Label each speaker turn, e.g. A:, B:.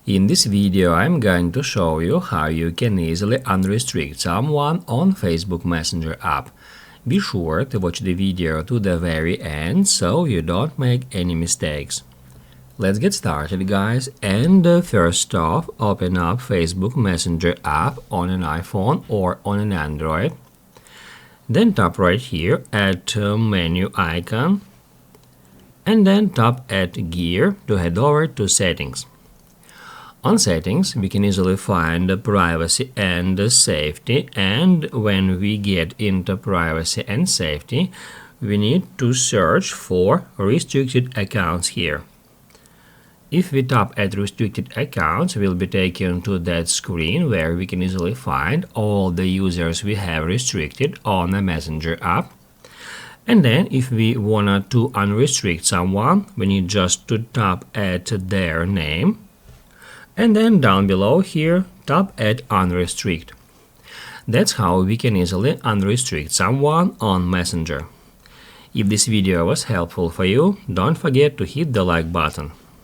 A: In this video, I'm going to show you how you can easily unrestrict someone on Facebook Messenger app. Be sure to watch the video to the very end so you don't make any mistakes. Let's get started, guys, and first off, open up Facebook Messenger app on an iPhone or on an Android. Then tap right here at menu icon and then tap at gear to head over to settings. On settings, we can easily find privacy and safety, and when we get into privacy and safety, we need to search for restricted accounts here. If we tap at restricted accounts, we'll be taken to that screen where we can easily find all the users we have restricted on the Messenger app. And then if we want to unrestrict someone, we need just to tap at their name. And then down below here, tap at Unrestrict. That's how we can easily unrestrict someone on Messenger. If this video was helpful for you, don't forget to hit the like button.